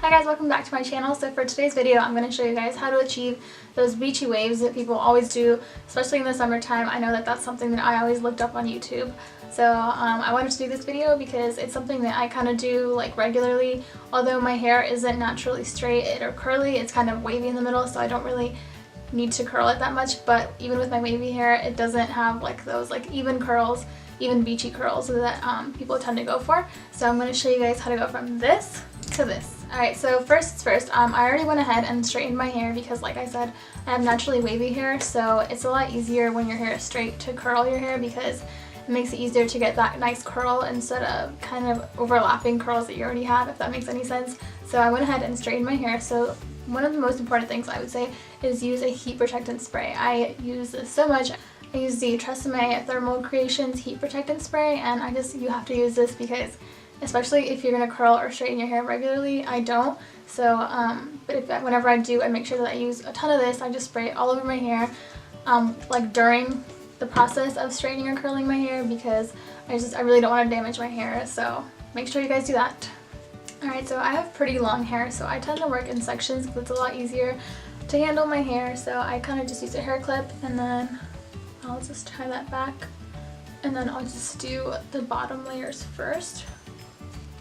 Hi guys, welcome back to my channel. So for today's video, I'm going to show you guys how to achieve those beachy waves that people always do, especially in the summertime. I know that that's something that I always looked up on YouTube. So I wanted to do this video because it's something that I kind of do like regularly. Although my hair isn't naturally straight or curly, it's kind of wavy in the middle, so I don't really need to curl it that much. But even with my wavy hair, it doesn't have like those like even curls, even beachy curls that people tend to go for. So I'm going to show you guys how to go from this to this. Alright, so first, I already went ahead and straightened my hair because, like I said, I have naturally wavy hair, so it's a lot easier when your hair is straight to curl your hair because it makes it easier to get that nice curl instead of kind of overlapping curls that you already have, if that makes any sense. So I went ahead and straightened my hair. So one of the most important things I would say is use a heat protectant spray. I use this so much. I use the Tresemme Thermal Creations Heat Protectant Spray, and you have to use this because especially if you're going to curl or straighten your hair regularly. I don't, so whenever I do, I make sure that I use a ton of this. I just spray it all over my hair like during the process of straightening or curling my hair because I really don't want to damage my hair, so make sure you guys do that. Alright, so I have pretty long hair, so I tend to work in sections because it's a lot easier to handle my hair. So I kind of just use a hair clip and then I'll just tie that back, and then I'll just do the bottom layers first.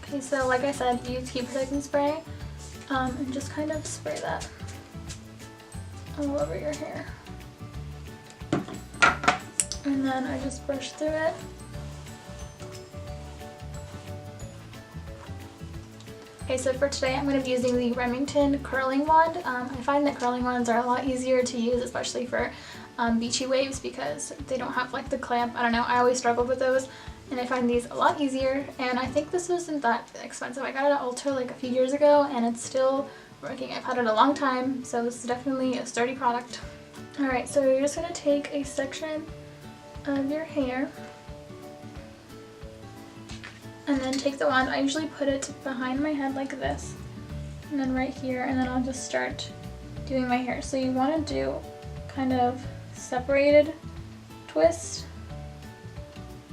Okay, so like I said, use heat protectant spray and just kind of spray that all over your hair. And then I just brush through it. Okay, so for today I'm going to be using the Remington curling wand. I find that curling wands are a lot easier to use, especially for beachy waves, because they don't have like the clamp. I don't know, I always struggled with those. And I find these a lot easier, and I think this wasn't that expensive. I got it at Ulta like a few years ago and it's still working. I've had it a long time, so this is definitely a sturdy product. Alright, so you're just going to take a section of your hair and then take the wand. I usually put it behind my head like this, and then right here, and then I'll just start doing my hair. So you want to do kind of separated twist.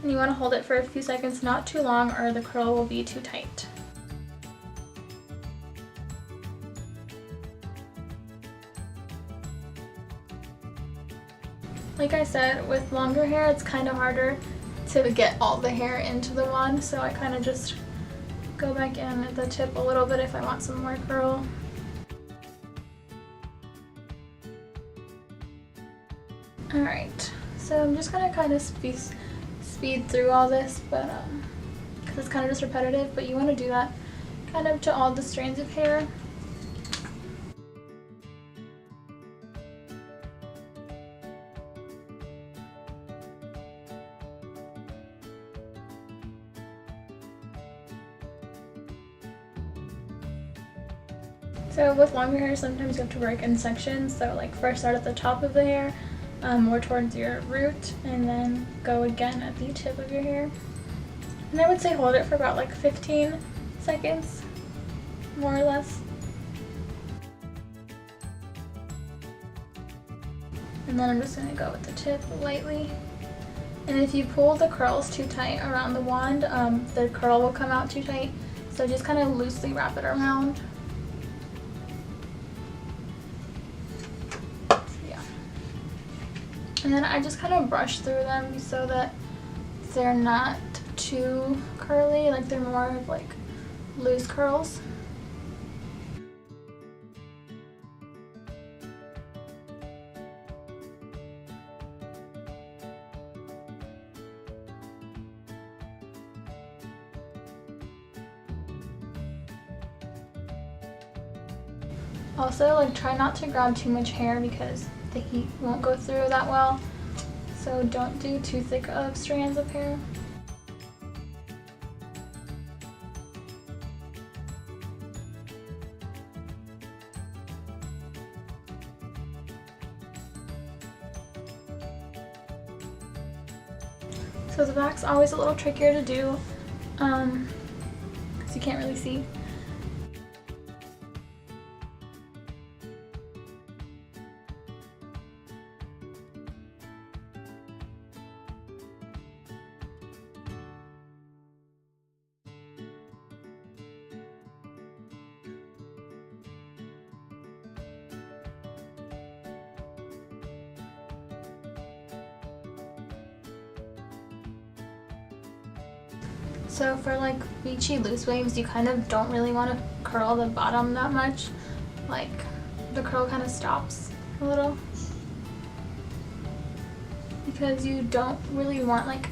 And you want to hold it for a few seconds, not too long, or the curl will be too tight. Like I said, with longer hair, it's kind of harder to get all the hair into the wand, so I kind of just go back in at the tip a little bit if I want some more curl. Alright, so I'm just going to kind of speed through all this, but because it's kind of just repetitive, but you want to do that kind of to all the strands of hair. So with longer hair, sometimes you have to work in sections. So like first start at the top of the hair, more towards your root, and then go again at the tip of your hair. And I would say hold it for about like 15 seconds, more or less. And then I'm just going to go with the tip lightly. And if you pull the curls too tight around the wand, the curl will come out too tight. So just kind of loosely wrap it around. And then I just kind of brush through them so that they're not too curly, like they're more of like loose curls. Also, like try not to grab too much hair because the heat won't go through that well, so don't do too thick of strands of hair. So the back's always a little trickier to do because you can't really see. So for like beachy loose waves, you kind of don't really want to curl the bottom that much. Like the curl kind of stops a little because you don't really want like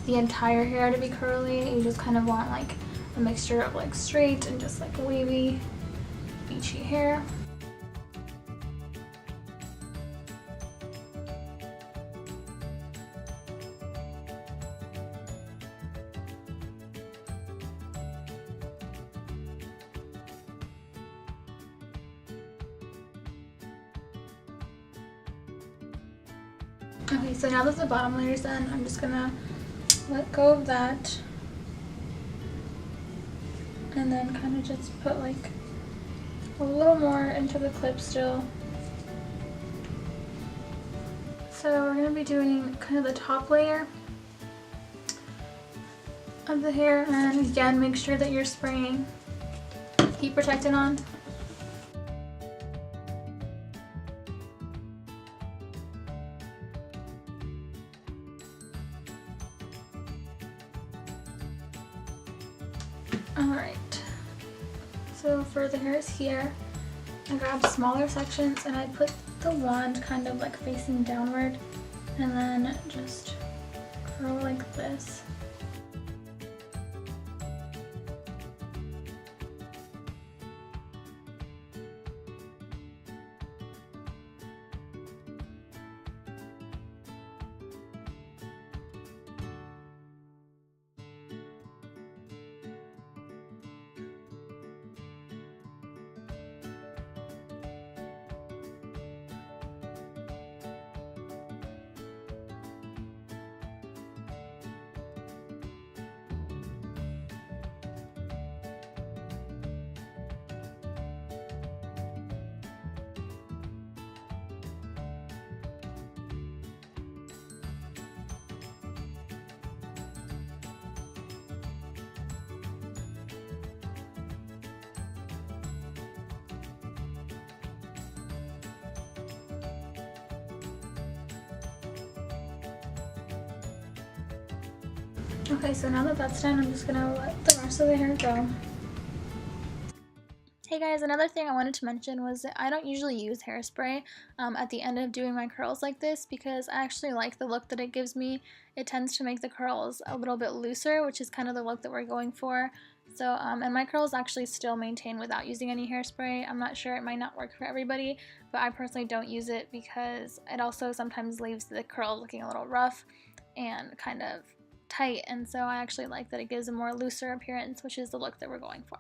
the entire hair to be curly. You just kind of want like a mixture of like straight and just like wavy beachy hair. Okay, so now that the bottom layer is done, I'm just gonna let go of that and then kind of just put like a little more into the clip still. So we're gonna be doing kind of the top layer of the hair, and again, make sure that you're spraying heat protectant on. Alright, so for the hairs here, I grabbed smaller sections and I put the wand kind of like facing downward and then just curl like this. Okay, so now that that's done, I'm just gonna let the rest of the hair go. Hey guys, another thing I wanted to mention was that I don't usually use hairspray at the end of doing my curls like this because I actually like the look that it gives me. It tends to make the curls a little bit looser, which is kind of the look that we're going for. So, and my curls actually still maintain without using any hairspray. I'm not sure, it might not work for everybody, but I personally don't use it because it also sometimes leaves the curl looking a little rough and kind of tight, and so I actually like that it gives a more looser appearance, which is the look that we're going for.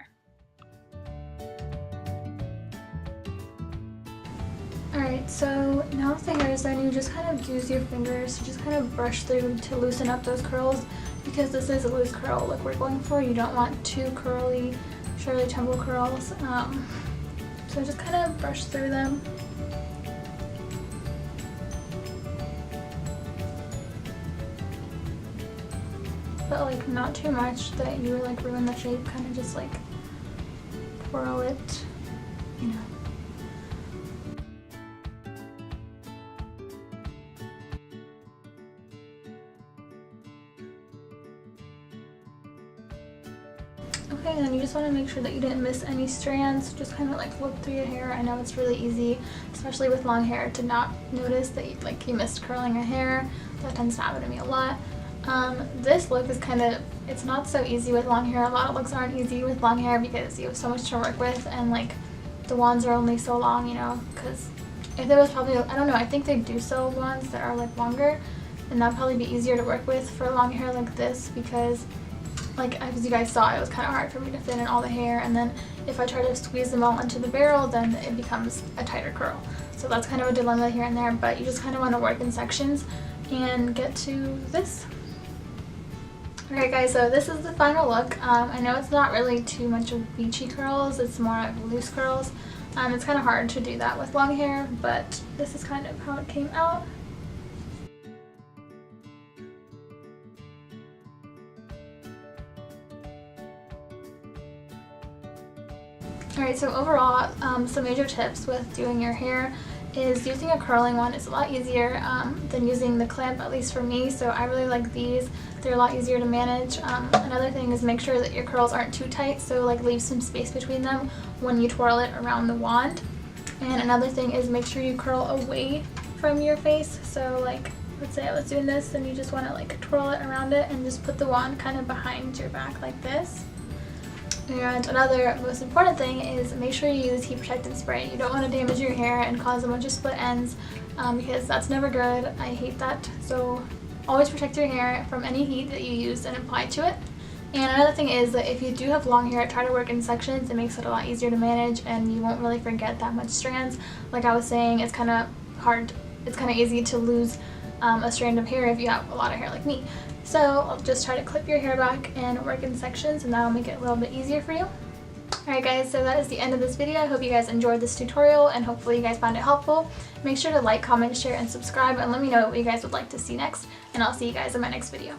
Alright, so now that the hair is done, you just kind of use your fingers to just kind of brush through to loosen up those curls because this is a loose curl look we're going for. You don't want too curly Shirley Temple curls, so just kind of brush through them. But like not too much that you like ruin the shape, kind of just like twirl it, you know. Okay, and then you just want to make sure that you didn't miss any strands. Just kind of like look through your hair. I know it's really easy, especially with long hair, to not notice that you missed curling a hair. That tends to happen to me a lot. This look is kind of, it's not so easy with long hair. A lot of looks aren't easy with long hair because you have so much to work with, and like the wands are only so long, you know, because if there was probably, I don't know, I think they do sell wands that are like longer, and that'd probably be easier to work with for long hair like this because like as you guys saw, it was kind of hard for me to fit in all the hair, and then if I try to squeeze them all into the barrel, then it becomes a tighter curl. So that's kind of a dilemma here and there, but you just kind of want to work in sections and get to this. Alright guys, so this is the final look. I know it's not really too much of beachy curls, it's more of loose curls. It's kind of hard to do that with long hair, but this is kind of how it came out. Alright, so overall, some major tips with doing your hair is using a curling one is a lot easier than using the clamp, at least for me, so I really like these. They're a lot easier to manage. Another thing is make sure that your curls aren't too tight, so like leave some space between them when you twirl it around the wand. And another thing is make sure you curl away from your face, so like let's say I was doing this and you just want to like twirl it around it and just put the wand kind of behind your back like this. And another most important thing is make sure you use heat protectant spray. You don't want to damage your hair and cause a bunch of split ends because that's never good. I hate that. So always protect your hair from any heat that you use and apply to it. And another thing is that if you do have long hair, try to work in sections. It makes it a lot easier to manage and you won't really forget that much strands. Like I was saying, it's kind of hard, it's kind of easy to lose a strand of hair if you have a lot of hair like me. So just try to clip your hair back and work in sections, and that'll make it a little bit easier for you. Alright guys, so that is the end of this video. I hope you guys enjoyed this tutorial and hopefully you guys found it helpful. Make sure to like, comment, share, and subscribe, and let me know what you guys would like to see next, and I'll see you guys in my next video.